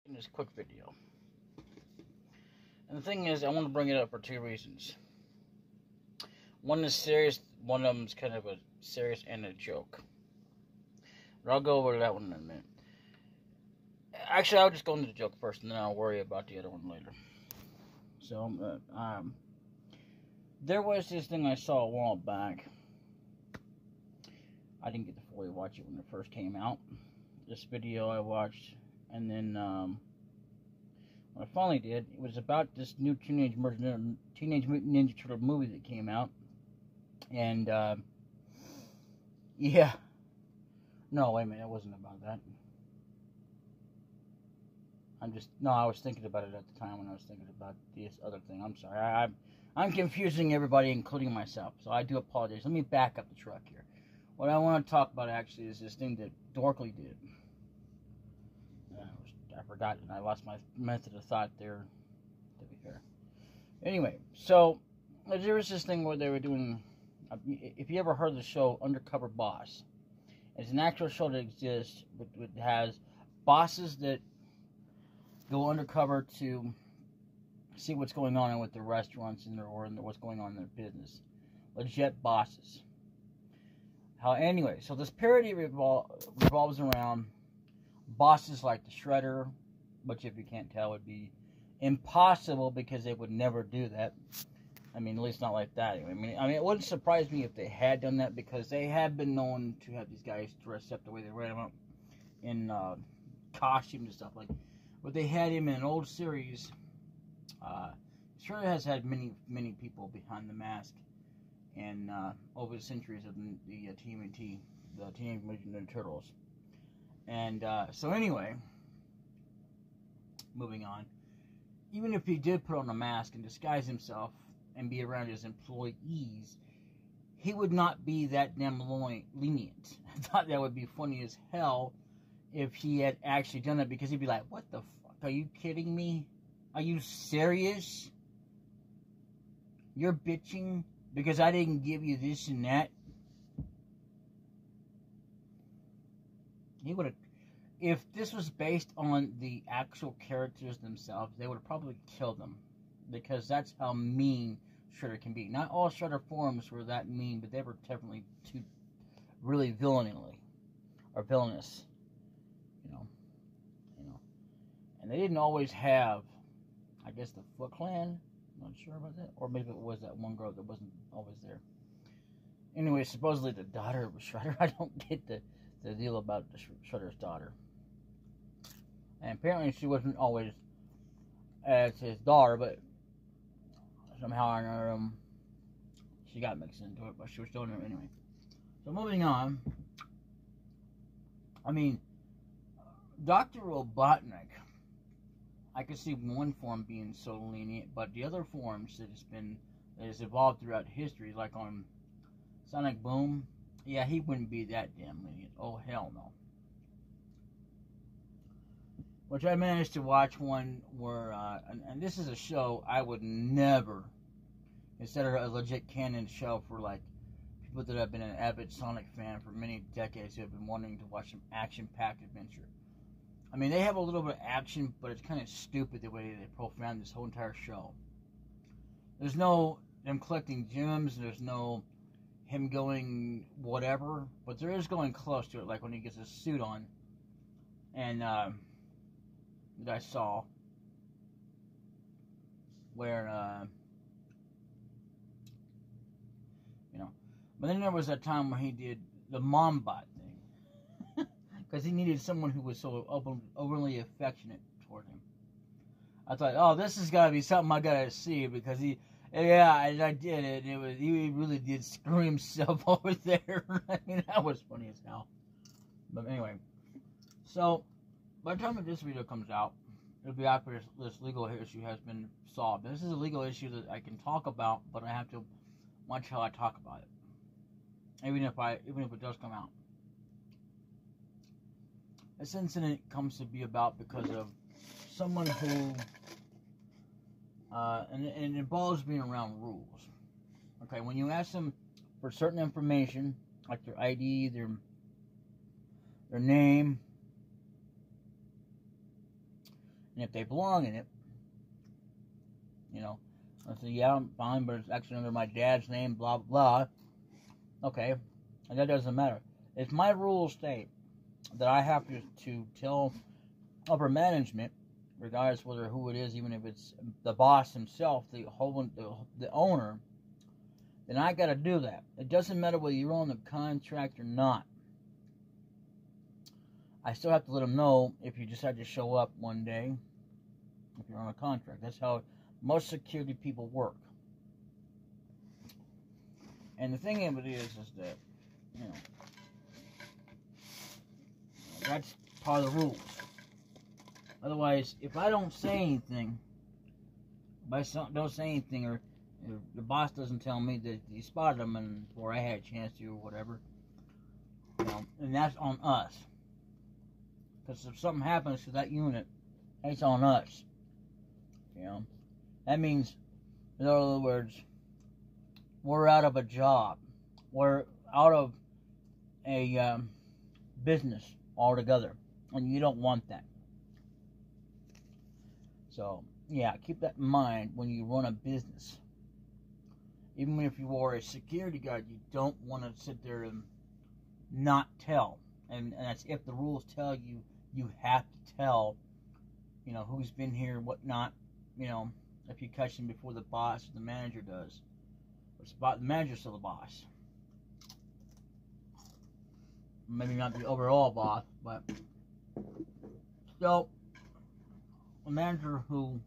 in this quick video. And the thing is, I want to bring it up for two reasons. One is serious, one of them is kind of a serious and a joke. But I'll go over that one in a minute. Actually, I'll just go into the joke first, and then I'll worry about the other one later. So, there was this thing I saw a while back. I didn't get to fully watch it when it first came out. This video I watched, and then when I finally did, it was about this new Teenage Mutant Ninja Turtle movie that came out. And, yeah. No, wait a minute, it wasn't about that. I was thinking about it at the time when I was thinking about this other thing. I'm sorry. I'm confusing everybody, including myself. So I do apologize. Let me back up the truck here. What I want to talk about, actually, is this thing that Dorkly did. I forgot, and I lost my method of thought there, to be fair. Anyway, so there was this thing where they were doing, if you ever heard of the show Undercover Boss, it's an actual show that exists. It has bosses that go undercover to see what's going on with the restaurants or what's going on in their business. Legit bosses. Anyway, so this parody revolves around bosses like the Shredder, which, if you can't tell, would be impossible because they would never do that. I mean, at least not like that. I mean, it wouldn't surprise me if they had done that, because they have been known to have these guys dressed up the way they wear them up in costumes and stuff like that. But they had him in an old series. Shredder has had many people behind the mask, and over the centuries of the TMNT, the Teenage Mutant Ninja Turtles. And so anyway, moving on. Even if he did put on a mask and disguise himself and be around his employees, he would not be that damn lenient. I thought that would be funny as hell if he had actually done it, because he'd be like, what the fuck? Are you kidding me? Are you serious? You're bitching because I didn't give you this and that? He would have, if this was based on the actual characters themselves, they would have probably killed them, because that's how mean Shredder can be. Not all Shredder forms were that mean, but they were definitely too really villainous, you know. And they didn't always have, I guess, the Foot Clan. I'm not sure about that, or maybe it was that one girl that wasn't always there. Anyway, supposedly the daughter of Shredder. I don't get the deal about the Shredder's daughter. And apparently she wasn't always as his daughter, but somehow or another, she got mixed into it, but she was still in there anyway. So moving on. I mean, Dr. Robotnik, I could see one form being so lenient, but the other forms that has evolved throughout history, like on Sonic Boom, yeah, he wouldn't be that damn lenient. Oh, hell no. Which I managed to watch one where, and this is a show I would never consider a legit canon show for, like, people that have been an avid Sonic fan for many decades who have been wanting to watch some action-packed adventure. I mean, they have a little bit of action, but it's kind of stupid the way they profound this whole entire show. There's no them collecting gems, there's no him going whatever, but there is going close to it, like when he gets his suit on, and that I saw where but then there was that time where he did the mom bot thing, because he needed someone who was so overly affectionate toward him. I thought, oh, this has got to be something I got to see, because I did it. He really did screw himself over there. I mean, that was funny as hell. But anyway, so by the time that this video comes out, it'll be after this legal issue has been solved. This is a legal issue that I can talk about, but I have to watch how I talk about it, even if it does come out. This incident comes to be about because of someone who, and it involves being around rules. Okay, when you ask them for certain information, like their ID, their name, And if they belong in it, you know, I say, yeah, I'm fine, but it's actually under my dad's name, blah, blah. Okay, and that doesn't matter. If my rules state that I have to tell upper management, regardless whether who it is, even if it's the boss himself, the owner, then I got to do that. It doesn't matter whether you're on the contract or not. I still have to let them know if you decide to show up one day, if you're on a contract. That's how most security people work. And the thing of it is that, you know, that's part of the rules. Otherwise, if I don't say anything, or the boss doesn't tell me that he spotted them and before I had a chance to or whatever, you know, and that's on us. Because if something happens to that unit, it's on us. You know, that means, in other words, we're out of a job. We're out of a business altogether, and you don't want that. So, yeah, keep that in mind when you run a business. Even if you are a security guard, you don't want to sit there and not tell. And that's if the rules tell you, you have to tell, you know, who's been here, whatnot. You know, if you catch them before the boss or the manager does. Or the manager's still the boss. Maybe not the overall boss, but still a manager who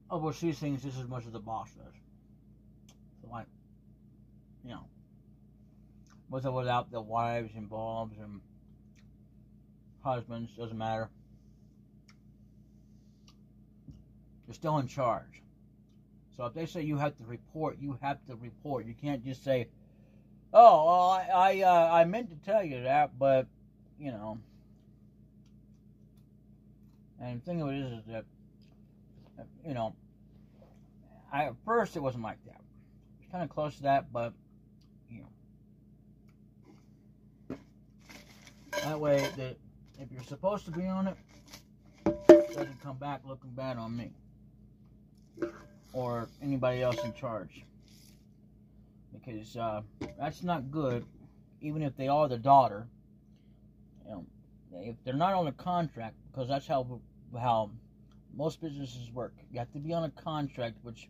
oversees things just as much as the boss does. So, like, you know, with or without the wives involved and husbands, doesn't matter. You're still in charge. So if they say you have to report, you have to report. You can't just say, "Oh, well, I meant to tell you that, but you know." And the thing of it is that, you know, at first it wasn't like that. It's kind of close to that, but you know, that way that if you're supposed to be on it, it doesn't come back looking bad on me or anybody else in charge, because that's not good. Even if they are the daughter, you know, if they're not on a contract, because that's how most businesses work. You have to be on a contract, which,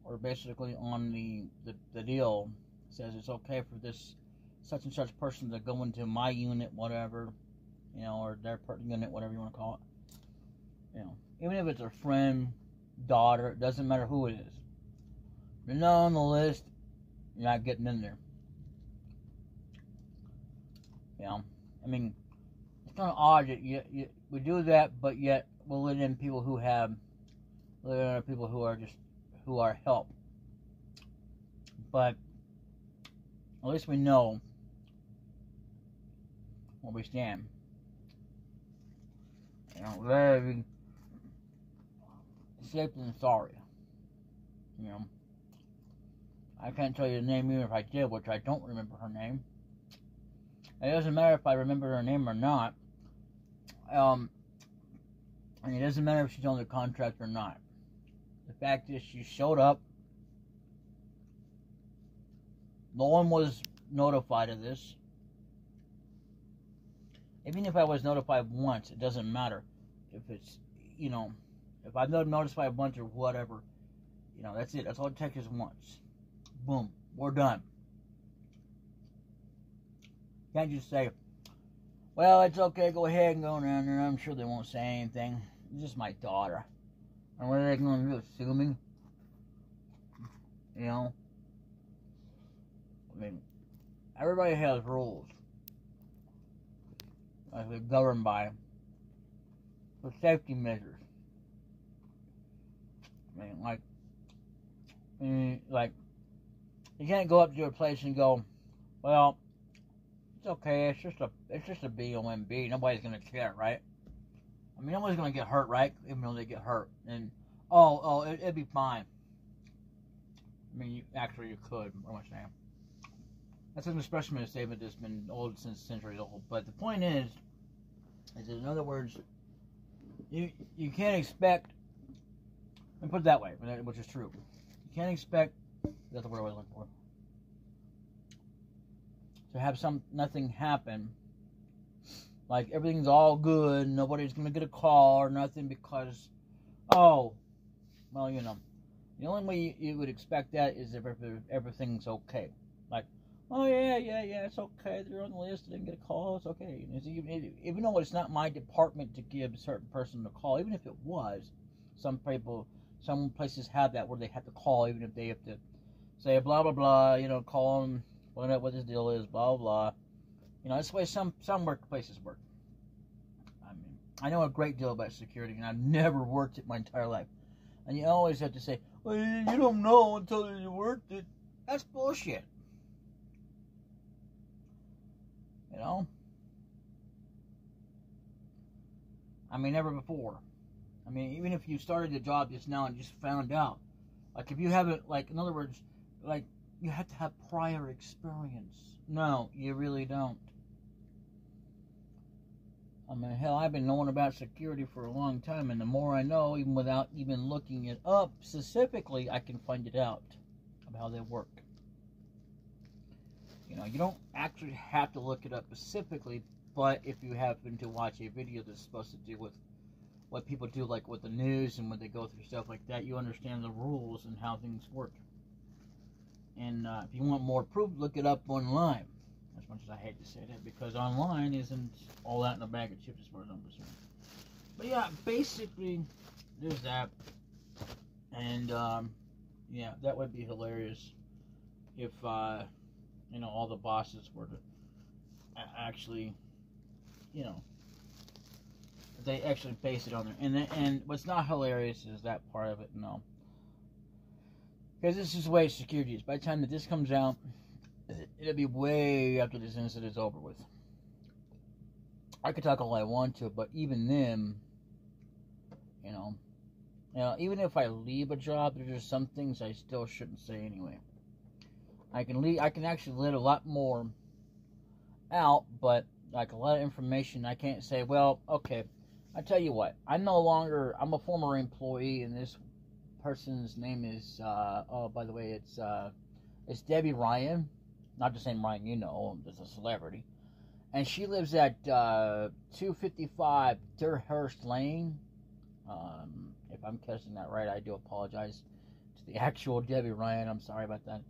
or basically on the deal says it's okay for this such and such person to go into my unit, whatever, you know, or their unit, whatever you want to call it. You know, even if it's a friend, daughter, it doesn't matter who it is. If you're not on the list, you're not getting in there. You know, I mean, it's kind of odd that we do that, but yet we'll let in people who are help. But at least we know where we stand. You know, very safe than sorry. You know, I can't tell you the name even if I did, which I don't remember her name. It doesn't matter if I remember her name or not. And it doesn't matter if she's on the contract or not. The fact is, she showed up. No one was notified of this. Even if I was notified once, it doesn't matter. If it's, you know, if I'm not notified a bunch or whatever, you know, that's it. That's all it takes is once. Boom. We're done. You can't just say, well, it's okay, go ahead and go down there. I'm sure they won't say anything. It's just my daughter. And what are they going to do? Sue me? You know? I mean, everybody has rules that they're governed by for safety measures. I mean, like, you can't go up to a place and go, well, it's okay, it's just a BOMB. Nobody's gonna care, right? I mean, nobody's gonna get hurt, right? Even though they get hurt, and it'd be fine. I mean, actually, you could. What am I saying? That's an expression statement that's been old since centuries old. But the point is that in other words, you can't expect, and put it that way, which is true. You can't expect, that's the word I was looking for, to have nothing happen, like everything's all good, nobody's gonna get a call or nothing because, oh, well, you know, the only way you would expect that is if everything's okay. Like, oh yeah, it's okay, they're on the list, they didn't get a call, it's okay. Even though it's not my department to give a certain person a call, even if it was, some places have that where they have to call, even if they have to say blah blah blah, you know, call them, find out what this deal is, blah blah blah. You know, that's the way some workplaces work. I mean, I know a great deal about security, and I've never worked it my entire life. And you always have to say, well, you don't know until you worked it. That's bullshit. You know? I mean, never before. I mean, even if you started the job just now and just found out. Like, if you haven't, like, in other words, like, you have to have prior experience. No, you really don't. I mean, hell, I've been knowing about security for a long time, and the more I know, even without even looking it up specifically, I can find it out of how they work. You know, you don't actually have to look it up specifically, but if you happen to watch a video that's supposed to do with what people do, like with the news and when they go through stuff like that, you understand the rules and how things work. And if you want more proof, look it up online. As much as I hate to say that, because online isn't all that in a bag of chips as far as I'm concerned. But yeah, basically, there's that. And yeah, that would be hilarious if you know, all the bosses were to actually, you know, they actually base it on there. And what's not hilarious is that part of it. No, because this is the way security is. By the time that this comes out, it'll be way after this incident is over with. I could talk all I want to, but even then, you know, even if I leave a job, there's just some things I still shouldn't say anyway. I can actually let a lot more out, but like a lot of information I can't say. Well, okay, I tell you what, I'm a former employee, and this person's name is oh, by the way, it's Debbie Ryan. Not the same Ryan you know, there's a celebrity. And she lives at 255 Durhurst Lane. If I'm catching that right, I do apologize to the actual Debbie Ryan. I'm sorry about that.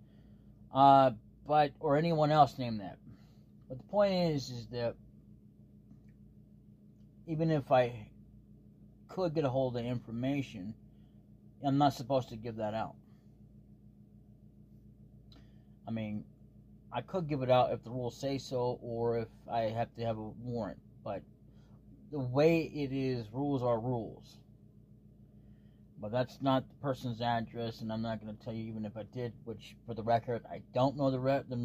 Or anyone else named that. But the point is that even if I could get a hold of information, I'm not supposed to give that out. I mean, I could give it out if the rules say so, or if I have to have a warrant. But the way it is, rules are rules. But that's not the person's address, and I'm not going to tell you even if I did, which, for the record, I don't know the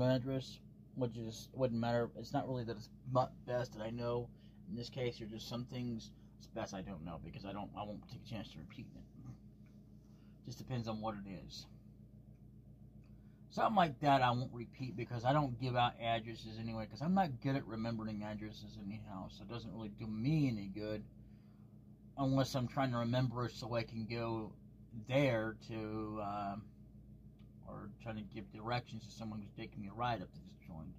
address, which wouldn't matter. It's not really that it's best that I know. In this case, there's just some things it's best I don't know, because I won't take a chance to repeat it. Just depends on what it is. Something like that I won't repeat, because I don't give out addresses anyway, because I'm not good at remembering addresses anyhow, so it doesn't really do me any good unless I'm trying to remember so I can go there to, or trying to give directions to someone who's taking me a ride up to this joint.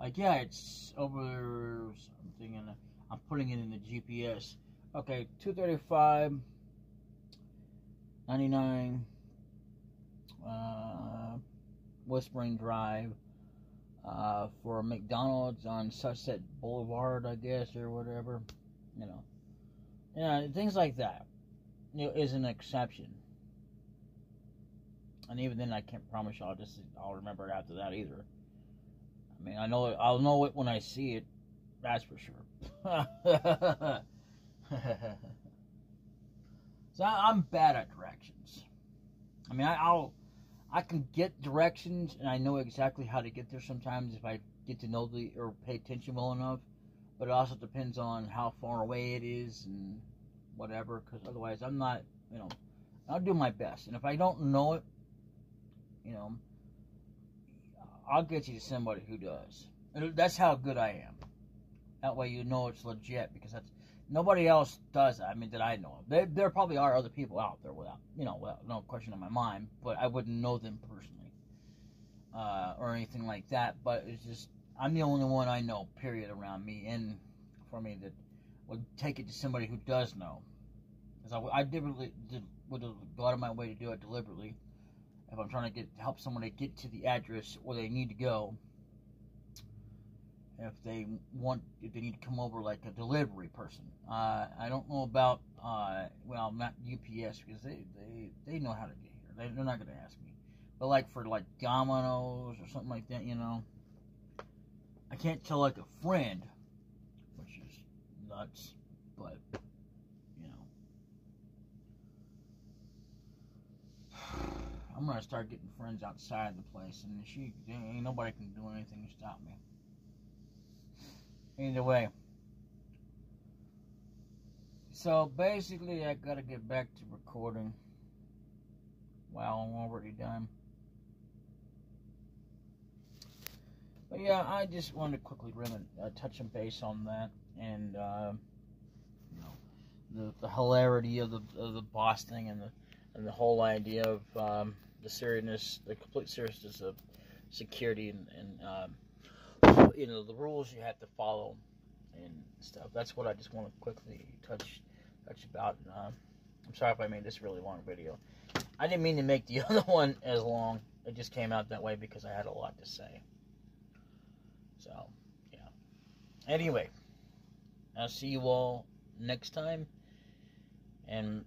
Like, yeah, it's over something, and I'm putting it in the GPS. Okay, 235, 99, Whispering Drive, for McDonald's on Sunset Boulevard, I guess, or whatever, you know. Yeah, things like that, you know, is an exception. And even then, I can't promise you I'll remember it after that either. I mean, I'll know it when I see it, that's for sure. So I'm bad at directions. I mean, I can get directions, and I know exactly how to get there sometimes if I get to know or pay attention well enough. But it also depends on how far away it is and whatever, because otherwise I'm not, you know, I'll do my best. And if I don't know it, you know, I'll get you to somebody who does. And that's how good I am. That way you know it's legit, because Nobody else does that. I mean, that I know of. There probably are other people out there without, without no question in my mind, but I wouldn't know them personally or anything like that. But it's just, I'm the only one I know, period, around me and for me that would take it to somebody who does know. Because I deliberately would go out of my way to do it deliberately if I'm trying to help someone to get to the address where they need to go. If they need to come over like a delivery person. I don't know about, well, not UPS, because they know how to get here. They're not going to ask me. But like for like Domino's or something like that, I can't tell like a friend, which is nuts, but, I'm going to start getting friends outside the place, and ain't nobody can do anything to stop me. Either way. So basically, I gotta get back to recording. Wow, I'm already done. But yeah, I just wanted to quickly touch and base on that, and the hilarity of the boss thing, and the whole idea of the complete seriousness of security, and the rules you have to follow and stuff. That's what I just want to quickly touch about. I'm sorry if I made this really long video. I didn't mean to make the other one as long. It just came out that way because I had a lot to say. So, yeah. Anyway, I'll see you all next time. And,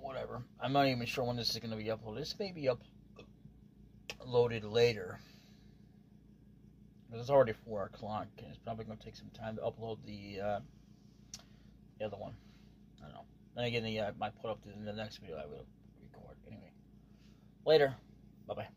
whatever. I'm not even sure when this is going to be uploaded. This may be uploaded later. It's already 4 o'clock, and it's probably going to take some time to upload the other one. I don't know. Then again, I might put up in the next video I will record. Anyway, later. Bye-bye.